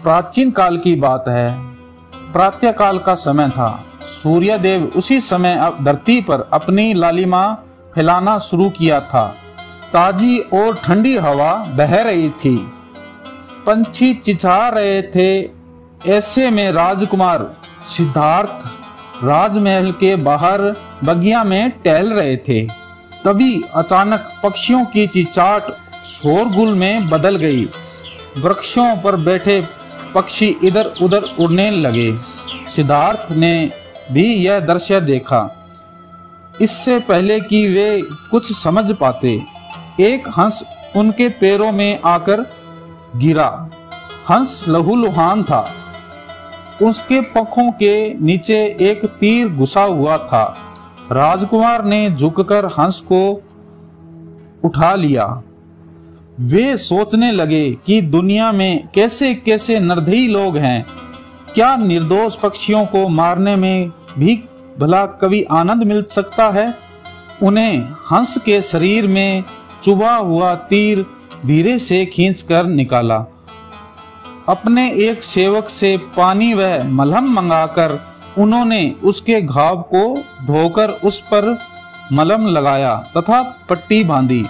प्राचीन काल की बात है। प्रातः काल का समय था। सूर्य देव उसी समय धरती पर अपनी लालिमा फैलाना शुरू किया था। ताजी और ठंडी हवा बह रही थी। पंछी चिचिहा रहे थे। ऐसे में राजकुमार सिद्धार्थ राजमहल के बाहर बगिया में टहल रहे थे। तभी अचानक पक्षियों की चिचाट शोरगुल में बदल गई। वृक्षों पर बैठे पक्षी इधर उधर उड़ने लगे। सिद्धार्थ ने भी यह दृश्य देखा। इससे पहले कि वे कुछ समझ पाते, एक हंस उनके पैरों में आकर गिरा। हंस लहूलुहान था। उसके पंखों के नीचे एक तीर घुसा हुआ था। राजकुमार ने झुककर हंस को उठा लिया। वे सोचने लगे कि दुनिया में कैसे कैसे निर्दयी लोग हैं। क्या निर्दोष पक्षियों को मारने में भी भला कभी आनंद मिल सकता है? उन्हें हंस के शरीर में चुभा हुआ तीर धीरे से खींचकर निकाला। अपने एक सेवक से पानी व मलहम मंगाकर उन्होंने उसके घाव को धोकर उस पर मलहम लगाया तथा पट्टी बांधी।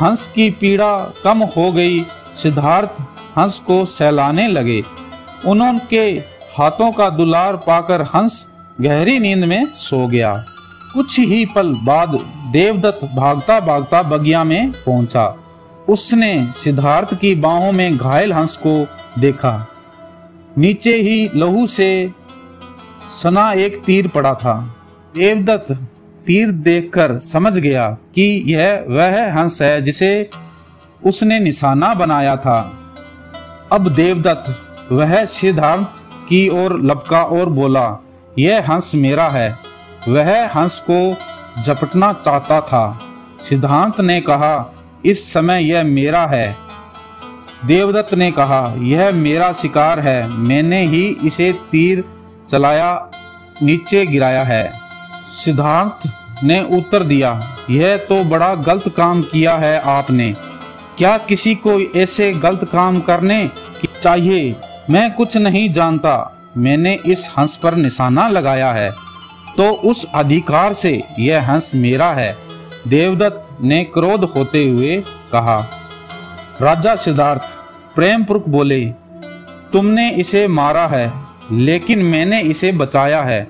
हंस की पीड़ा कम हो गई। सिद्धार्थ हंस को सहलाने लगे। उनके हाथों का दुलार पाकर हंस गहरी नींद में सो गया। कुछ ही पल बाद देवदत्त भागता भागता बगिया में पहुंचा। उसने सिद्धार्थ की बाहों में घायल हंस को देखा। नीचे ही लहू से सना एक तीर पड़ा था। देवदत्त तीर देखकर समझ गया कि यह वह हंस है जिसे उसने निशाना बनाया था। अब देवदत्त वह सिद्धार्थ की ओर लपका और बोला, यह हंस मेरा है। वह हंस को झपटना चाहता था। सिद्धार्थ ने कहा, इस समय यह मेरा है। देवदत्त ने कहा, यह मेरा शिकार है। मैंने ही इसे तीर चलाया नीचे गिराया है। सिद्धार्थ ने उत्तर दिया, यह तो बड़ा गलत काम किया है आपने। क्या किसी को ऐसे गलत काम करने की चाहिए? मैं कुछ नहीं जानता। मैंने इस हंस पर निशाना लगाया है तो उस अधिकार से यह हंस मेरा है। देवदत्त ने क्रोध होते हुए कहा। राजा सिद्धार्थ प्रेमपूर्वक बोले, तुमने इसे मारा है लेकिन मैंने इसे बचाया है।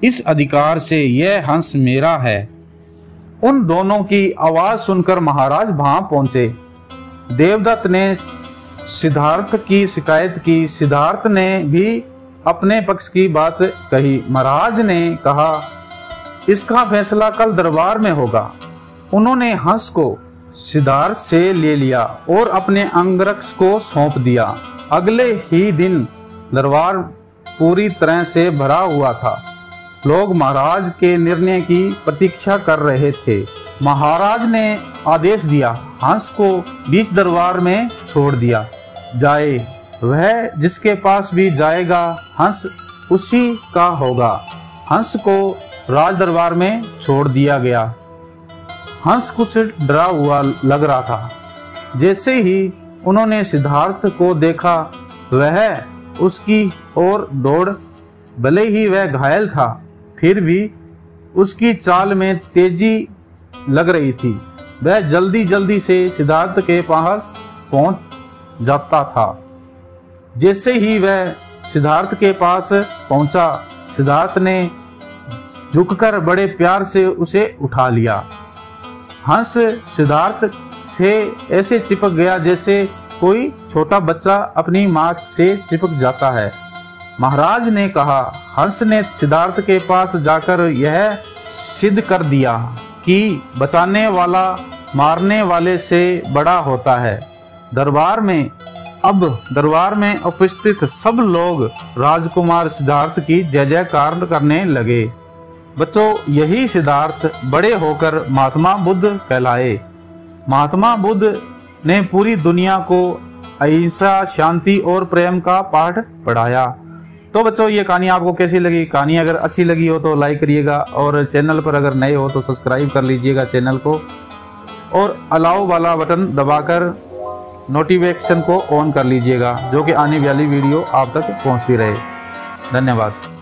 इस अधिकार से यह हंस मेरा है। उन दोनों की आवाज सुनकर महाराज वहां पहुंचे। देवदत्त ने सिद्धार्थ की शिकायत की। सिद्धार्थ ने भी अपने पक्ष की बात कही। महाराज ने कहा, इसका फैसला कल दरबार में होगा। उन्होंने हंस को सिद्धार्थ से ले लिया और अपने अंगरक्ष को सौंप दिया। अगले ही दिन दरबार पूरी तरह से भरा हुआ था। लोग महाराज के निर्णय की प्रतीक्षा कर रहे थे। महाराज ने आदेश दिया, हंस को बीच दरबार में छोड़ दिया जाए। वह जिसके पास भी जाएगा हंस उसी का होगा। हंस को राज दरबार में छोड़ दिया गया। हंस कुछ डरा हुआ लग रहा था। जैसे ही उन्होंने सिद्धार्थ को देखा, वह उसकी ओर दौड़। भले ही वह घायल था, फिर भी उसकी चाल में तेजी लग रही थी। वह जल्दी जल्दी से सिद्धार्थ के पास पहुंच जाता था। जैसे ही वह सिद्धार्थ के पास पहुंचा, सिद्धार्थ ने झुककर बड़े प्यार से उसे उठा लिया। हंस सिद्धार्थ से ऐसे चिपक गया जैसे कोई छोटा बच्चा अपनी मां से चिपक जाता है। महाराज ने कहा, हंस ने सिद्धार्थ के पास जाकर यह सिद्ध कर दिया कि बचाने वाला मारने वाले से बड़ा होता है। दरबार में उपस्थित सब लोग राजकुमार सिद्धार्थ की जय जयकार करने लगे। बच्चों, यही सिद्धार्थ बड़े होकर महात्मा बुद्ध कहलाए। महात्मा बुद्ध ने पूरी दुनिया को अहिंसा, शांति और प्रेम का पाठ पढ़ाया। तो बच्चों, ये कहानी आपको कैसी लगी? कहानी अगर अच्छी लगी हो तो लाइक करिएगा और चैनल पर अगर नए हो तो सब्सक्राइब कर लीजिएगा चैनल को और अलाउ वाला बटन दबाकर नोटिफिकेशन को ऑन कर लीजिएगा, जो कि आने वाली वीडियो आप तक पहुंचती रहे। धन्यवाद।